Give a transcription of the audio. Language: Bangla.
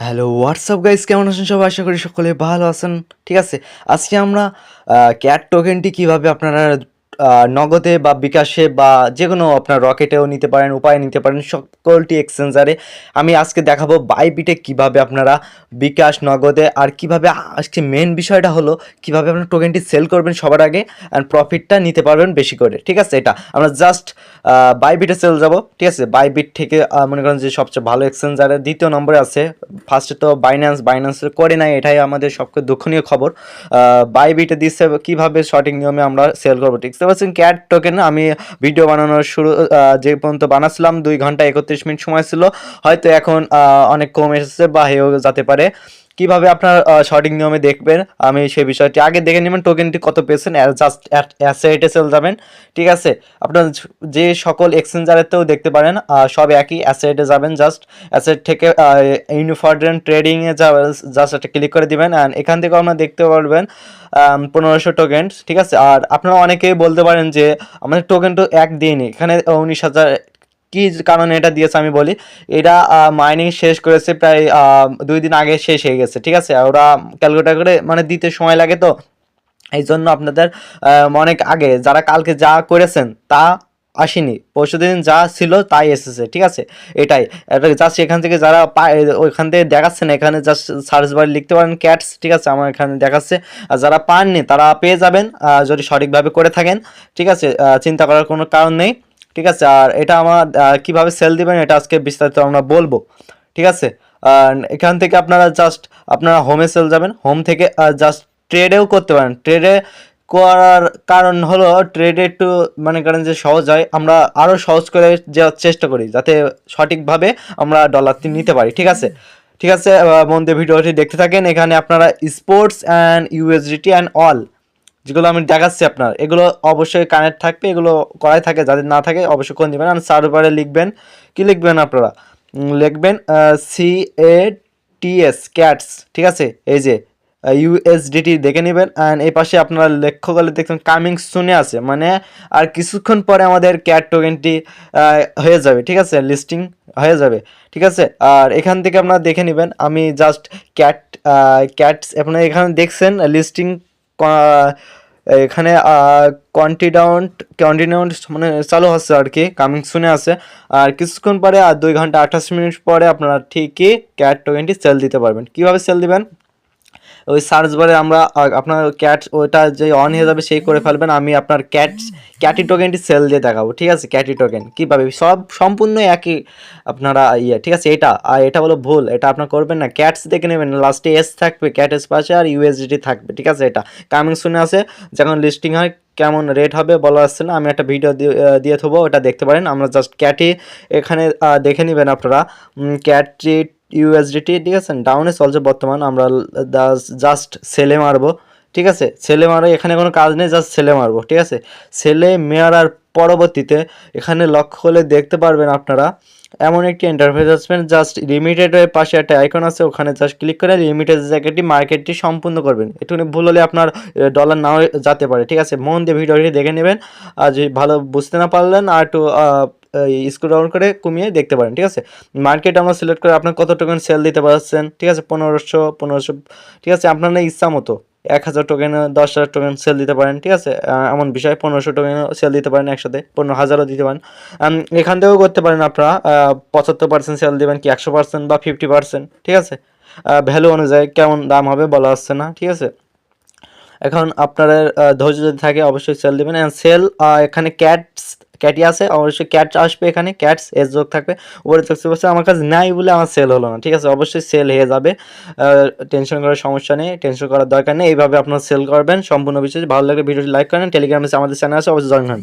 হ্যালো হোয়াটসঅ্যাপ গাইস, কেমন আছেন সবাই? আশা করি সকলে ভালো আছেন। ঠিক আছে, আজকে আমরা ক্যাট টোকেনটি কিভাবে আপনারা নগদে বা বিকাশে বা যে কোনো আপনার রকেটেও নিতে পারেন, উপায়ে নিতে পারেন, সকলটি এক্সচেঞ্জারে আমি আজকে দেখাবো বাইবিটে কিভাবে আপনারা বিকাশ নগদে আর কিভাবে আজকে মেন বিষয়টা হলো কিভাবে আপনার টোকেনটি সেল করবেন সবার আগে অ্যান্ড প্রফিটটা নিতে পারবেন বেশি করে। ঠিক আছে, এটা আমরা জাস্ট বাইবিটে সেল যাব। ঠিক আছে, বাইবিট থেকে মনে করেন যে সবচেয়ে ভালো এক্সচেঞ্জারে দ্বিতীয় নম্বরে আছে। ফার্স্টে তো বাইন্যান্সের করে নাই, এটাই আমাদের সবচেয়ে দুঃখনীয় খবর। বাইবিটে দিচ্ছে কীভাবে সঠিক নিয়মে আমরা সেল করবো। ঠিক আছে, ক্যাট টোকেন আমি ভিডিও বানানোর শুরু যে পর্যন্ত বানাচ্ছিলাম 2 ঘন্টা 31 মিনিট সময় ছিল, হয়তো এখন অনেক কম এসেছে বা হেও যেতে পারে। কিভাবে আপনার সঠিক নিয়মে দেখবেন আমি সেই বিষয়টি আগে দেখে নেবেন। টোকেনটি কত পেয়েছেন, জাস্ট অ্যাসেটে সেল যাবেন। ঠিক আছে, আপনার যে সকল এক্সচেঞ্জারেতেও দেখতে পারেন সব একই, অ্যাসেটে যাবেন। জাস্ট অ্যাসেট থেকে ইউনিফর্ডেন ট্রেডিংয়ে যাবেন, জাস্ট একটা ক্লিক করে দিবেন অ্যান্ড এখান থেকে আপনারা দেখতে পারবেন 1500 টোকেন। ঠিক আছে, আর আপনারা অনেকেই বলতে পারেন যে আমাদের টোকেন তো একদিনই, এখানে 19,000 কী কারণে এটা দিয়েছে আমি বলি। এটা মাইনিং শেষ করেছে প্রায় 2 দিন আগে শেষ হয়ে গেছে। ঠিক আছে, ওরা ক্যালকুলেট করে মানে দিতে সময় লাগে, তো এই জন্য আপনাদের অনেক আগে যারা কালকে যা করেছেন তা আসেনি, পরশুদিন যা ছিল তাই এসেছে। ঠিক আছে, এটাই জাস্ট এখান থেকে যারা ওইখান থেকে দেখাচ্ছে না, এখানে জাস্ট সার্চ বারে লিখতে পারেন ক্যাটস। ঠিক আছে, আমার এখানে দেখাচ্ছে। আর যারা পাননি তারা পেয়ে যাবেন যদি সঠিকভাবে করে থাকেন। ঠিক আছে, চিন্তা করার কোনো কারণ নেই। ঠিক আছে, আর এটা আমার কীভাবে সেল দিবেন এটা আজকে বিস্তারিত আমরা বলবো। ঠিক আছে, এখান থেকে আপনারা জাস্ট আপনারা হোমে সেল যাবেন, হোম থেকে জাস্ট ট্রেডেও করতে পারেন। ট্রেডে করার কারণ হলো ট্রেডে একটু মনে করেন যে সহজ হয়, আমরা আরও সহজ করে যাওয়ার চেষ্টা করি যাতে সঠিকভাবে আমরা ডলারটি নিতে পারি। ঠিক আছে, ঠিক আছে, মন দিয়ে ভিডিওটি দেখতে থাকেন। এখানে আপনারা sports and USDT and all যেগুলো আমি দেখাচ্ছি আপনার, এগুলো অবশ্যই কানেক্ট থাকবে, এগুলো করাই থাকে। যাদের না থাকে অবশ্যই কোন দেবেন। আর সার্ভারে লিখবেন, কি লিখবেন আপনারা লিখবেন CATS ক্যাটস। ঠিক আছে, এই যে ইউএসডিটি দেখে নেবেন অ্যান্ড এই পাশে আপনারা লক্ষ্য করলে দেখবেন কামিং সুনে আছে, মানে আর কিছুক্ষণ পরে আমাদের ক্যাট টোকেনটি হয়ে যাবে। ঠিক আছে, লিস্টিং হয়ে যাবে। ঠিক আছে, আর এখান থেকে আপনারা দেখে নেবেন। আমি জাস্ট ক্যাটস আপনারা এখানে দেখছেন লিস্টিং এখানে কন্টিনিউন্ট মানে চালু হচ্ছে আর কি, কামিং সুনে আছে। আর কিছুক্ষণ পরে আর 2 ঘন্টা 28 মিনিট পরে আপনারা ঠিকই ক্যাট টোকেনটি সেল দিতে পারবেন। কীভাবে সেল দিবেন, ওই সার্চ বারে আমরা আপনার ক্যাট ওটা যে অন হয়ে যাবে সেই করে ফেলবেন। আমি আপনার ক্যাটি টোকেনটি সেল দিয়ে দেখাবো। ঠিক আছে, ক্যাটি টোকেন কীভাবে সব সম্পূর্ণ একই আপনারা ঠিক আছে, এটা আর এটা হলো ভুল, এটা আপনার করবেন না। ক্যাটস দেখে নেবেন, লাস্টে এস থাকবে, ক্যাট এস পাশে আর ইউএসডিটি থাকবে। ঠিক আছে, এটা কামিং সুনে আছে, যখন লিস্টিং হয় কেমন রেট হবে বলা আসছে না, আমি একটা ভিডিও দিয়ে থবো, ওটা দেখতে পারেন। আমরা জাস্ট ক্যাটি এখানে দেখে নেবেন আপনারা ক্যাটি ইউএসডিটি। ঠিক আছে, ডাউনে চলছে বর্তমান, আমরা জাস্ট সেলে মারবো। ঠিক আছে, সেলে মারো, এখানে কোনো কাজ নেই, জাস্ট সেলে মারবো। ঠিক আছে, সেলে মারার পরবর্তীতে এখানে লক্ষ্য করলে দেখতে পারবেন আপনারা এমন একটি ইন্টারফেস আসবেন। জাস্ট লিমিটেডের পাশে একটা আইকন আছে, ওখানে জাস্ট ক্লিক করে লিমিটেড জায়গাটি মার্কেটটি সম্পূর্ণ করবেন। একটুখানি ভুল হলে আপনার ডলার নাও যেতে পারে। ঠিক আছে, মন দিয়ে ভিডিওটি দেখে নেবেন, আর যদি ভালো বুঝতে না পারলেন আর একটু স্ক্রল ডাউন করে কমিয়ে দেখতে পারেন। ঠিক আছে, মার্কেট আমরা সিলেক্ট করে আপনার কত টোকেন সেল দিতে পারছেন। ঠিক আছে, 1500। ঠিক আছে, আপনার ইচ্ছা মতো 1000 টোকেন 10,000 টোকেন সেল দিতে পারেন। ঠিক আছে, এমন বিষয় 1500 টোকেন সেল দিতে পারেন, একসাথে 15,000ও দিতে পারেন। এখান থেকেও করতে পারেন আপনারা 75% সেল দেবেন কি 100% বা 50%। ঠিক আছে, ভ্যালু অনুযায়ী কেমন দাম হবে বলা আসছে না। ঠিক আছে, এখন আপনাদের ধৈর্য যদি থাকে অবশ্যই সেল দেবেন। সেল এখানে ক্যাটি আছে, অবশ্যই ক্যাট আসবে, এখানে ক্যাটস এস যোগ থাকবে উপরে দেখতে পাচ্ছি। আমার কাছে নাই বলে আমার সেল হলো না। ঠিক আছে, অবশ্যই সেল হয়ে যাবে, টেনশন করার সমস্যা নেই, টেনশন করার দরকার নেই। এইভাবে আপনারা সেল করবেন সম্পূর্ণ বিষয়। ভালো লাগলে ভিডিওটি লাইক করেন, টেলিগ্রামে আমাদের চ্যানেল আছে, অবশ্যই জয়েন হন।